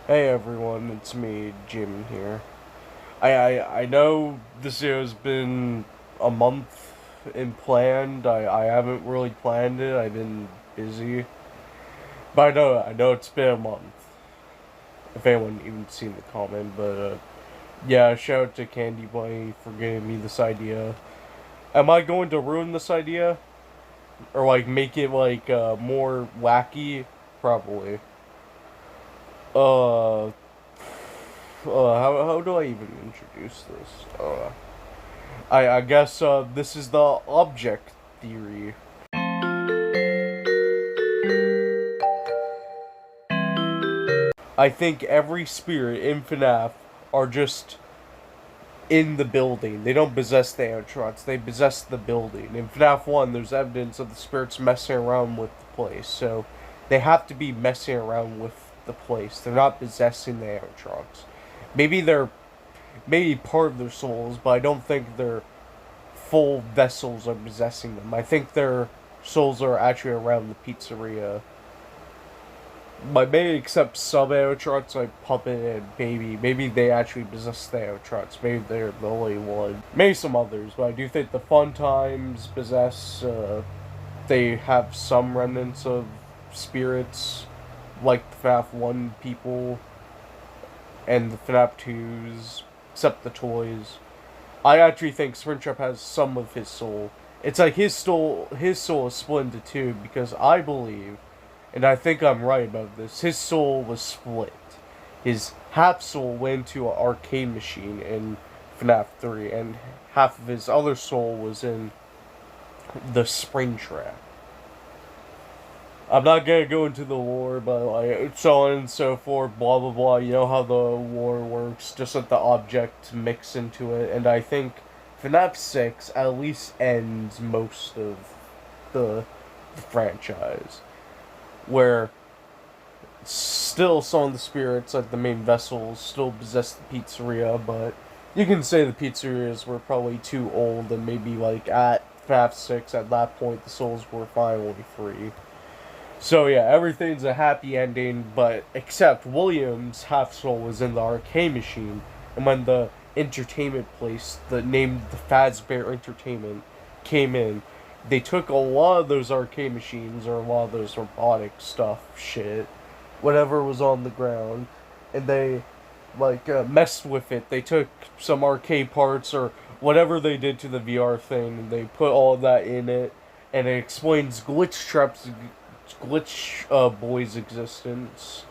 Hey everyone, it's me, Jim here. I know this year has been a month in planned. I haven't really planned it. I've been busy, but I know it's been a month. If anyone even seen the comment, but yeah, shout out to Candi Bunny for giving me this idea. Am I going to ruin this idea or like make it like more wacky? Probably. Uh, how do I even introduce this? I guess this is the object theory. I think every spirit in Fnaf are just in the building. They don't possess the animatronics. They possess the building. In Fnaf 1, there's evidence of the spirits messing around with the place. So they have to be messing around with the place. They're not possessing the animatronics. Maybe they're maybe part of their souls, but I don't think their full vessels are possessing them. I think their souls are actually around the pizzeria. But maybe except some animatronics like Puppet and Baby. Maybe they actually possess the animatronics. Maybe they're the only one. Maybe some others, but I do think the Fun Times possess, they have some remnants of spirits, like the FNAF 1 people and the FNAF 2s, except the toys. I actually think Springtrap has some of his soul. It's like his soul is split into two because I believe, and I think I'm right about this, his soul was split. His half soul went to an arcade machine in FNAF 3, and half of his other soul was in the Springtrap. I'm not gonna go into the lore, but like so on and so forth, blah blah blah. You know how the lore works. Just let the object mix into it, and I think FNAF 6 at least ends most of the franchise, where still some of the spirits, like the main vessels, still possess the pizzeria, but you can say the pizzerias were probably too old, and maybe like at FNAF 6 at that point the souls were finally free. So yeah, everything's a happy ending, but except William's half soul was in the arcade machine, and when the entertainment place, the named the Fazbear Entertainment, came in, they took a lot of those arcade machines or a lot of those robotic stuff, shit, whatever was on the ground, and they like messed with it. They took some arcade parts or whatever they did to the VR thing, and they put all of that in it, and it explains Glitch Boy's existence.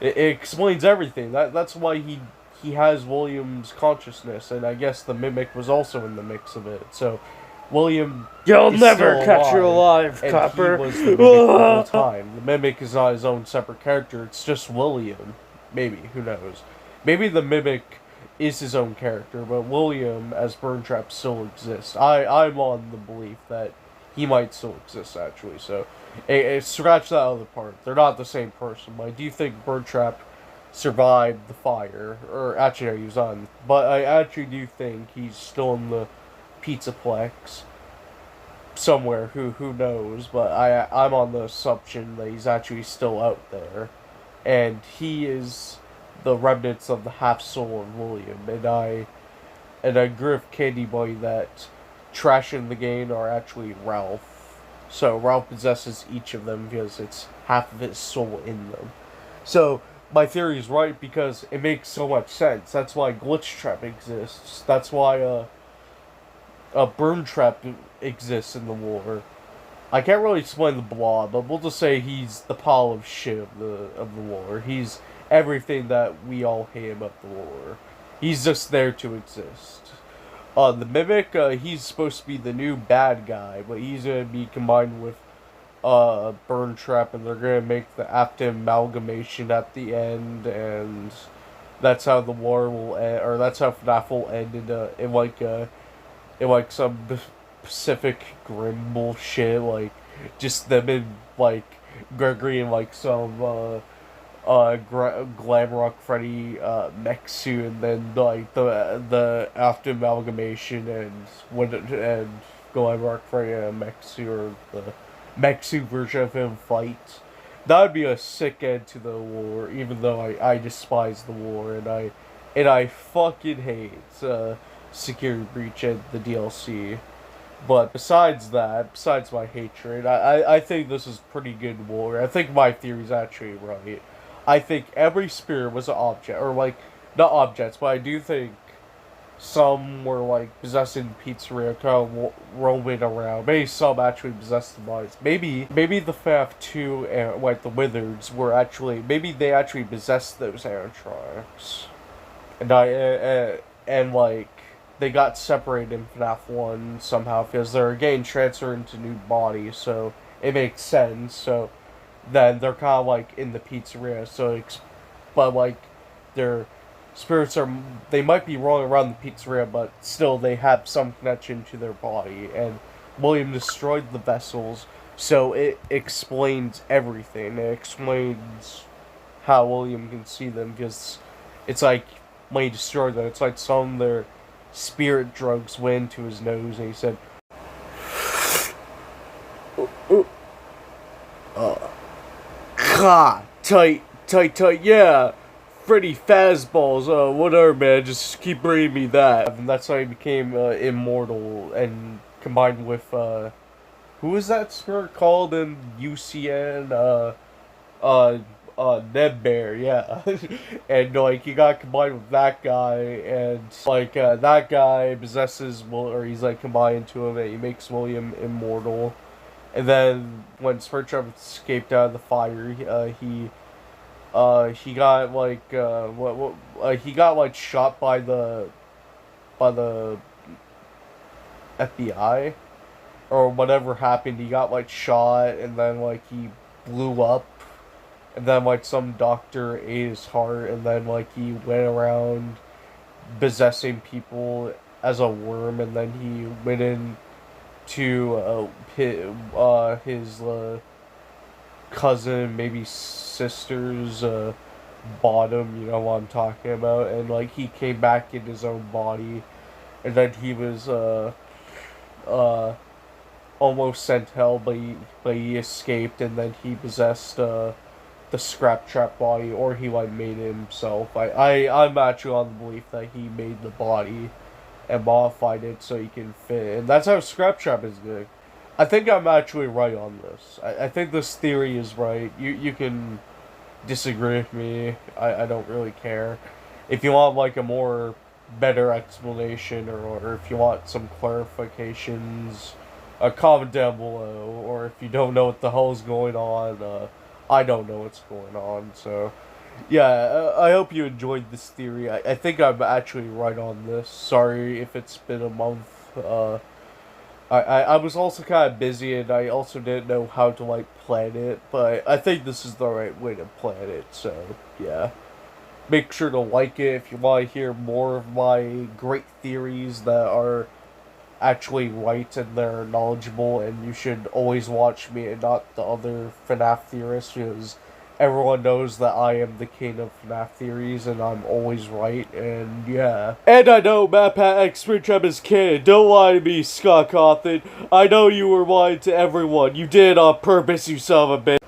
It explains everything. That's why he has William's consciousness, and I guess the Mimic was also in the mix of it. So William You'll is never still catch you alive, alive, and he copper. was the Mimic the whole time. The Mimic is not his own separate character. It's just William. Maybe, who knows? Maybe the Mimic is his own character, but William as Burntrap still exists. I'm on the belief that he might still exist actually. So scratch that other part. They're not the same person. But I do think Burntrap survived the fire, or actually no, he was on. But I actually do think he's still in the Pizzaplex somewhere. Who knows? But I'm on the assumption that he's actually still out there, and he is the remnants of the half soul of William. And I agree with Candy Boy that Trash and the Game are actually Ralph. So Ralph possesses each of them because it's half of his soul in them. So my theory is right because it makes so much sense. That's why Glitch Trap exists. That's why a Burn Trap exists in the war. I can't really explain the Blob, but we'll just say he's the pile of shit of the war. He's everything that we all hate about the war. He's just there to exist. The Mimic, he's supposed to be the new bad guy, but he's gonna be combined with Burn Trap, and they're gonna make the Apta amalgamation at the end, and that's how the war will end, or that's how FNAF will end in like some Pacific Grim bullshit, like just them in like Gregory and like some Glam Rock Freddy mech suit, and then like the after amalgamation and Glam Rock Freddy mech suit, or the mech suit version of him fight. That would be a sick end to the war, even though I despise the war, and I fucking hate Security Breach and the DLC. But besides that, besides my hatred, I think this is pretty good war. I think my theory's actually right. I think every spirit was an object, or like, not objects, but I do think some were like possessing pizzeria, kind of roaming around. Maybe some actually possessed the minds. Maybe the Fnaf 2 and like the Wizards were actually, maybe they actually possessed those animatronics, and like they got separated in Fnaf 1 somehow because they're getting transferred into new bodies, so it makes sense. So then they're kind of like in the pizzeria, but like their spirits are, they might be rolling around the pizzeria, but still they have some connection to their body. And William destroyed the vessels, so it explains everything. It explains how William can see them, because it's like when he destroyed them, it's like some of their spirit drugs went into his nose, and he said, "God, tight, yeah. Freddy Fazballs, whatever, man, just keep bringing me that." And that's how he became immortal, and combined with, who is that spirit called in UCN? Ned Bear, yeah. And, like, he got combined with that guy, and, like, that guy possesses, or he's, like, combined into him, and he makes William immortal. And then, when Springtrap escaped out of the fire, he got like he got like shot by the FBI or whatever happened. He got like shot, and then like he blew up, and then like some doctor ate his heart, and then like he went around possessing people as a worm, and then he went in to his cousin, maybe sister's bottom, you know what I'm talking about, and like he came back in his own body, and then he was almost sent to hell, but he escaped, and then he possessed the Scrap Trap body, or he like made it himself. I'm actually on the belief that he made the body and modified it so he can fit, and that's how Scrap Trap is good. I think I'm actually right on this. I think this theory is right. You can disagree with me. I don't really care. If you want like a more better explanation, or if you want some clarifications, comment down below. Or if you don't know what the hell is going on, I don't know what's going on. So yeah, I hope you enjoyed this theory. I think I'm actually right on this. Sorry if it's been a month. I was also kind of busy, and I also didn't know how to, like, plan it, but I think this is the right way to plan it, so, yeah. Make sure to like it if you want to hear more of my great theories that are actually right and they're knowledgeable, and you should always watch me and not the other FNAF theorists, because everyone knows that I am the king of FNAF theories, and I'm always right, and yeah. And I know MatPat X Springtrap is canon. Don't lie to me, Scott Cawthon. I know you were lying to everyone. You did it on purpose, you son of a bitch.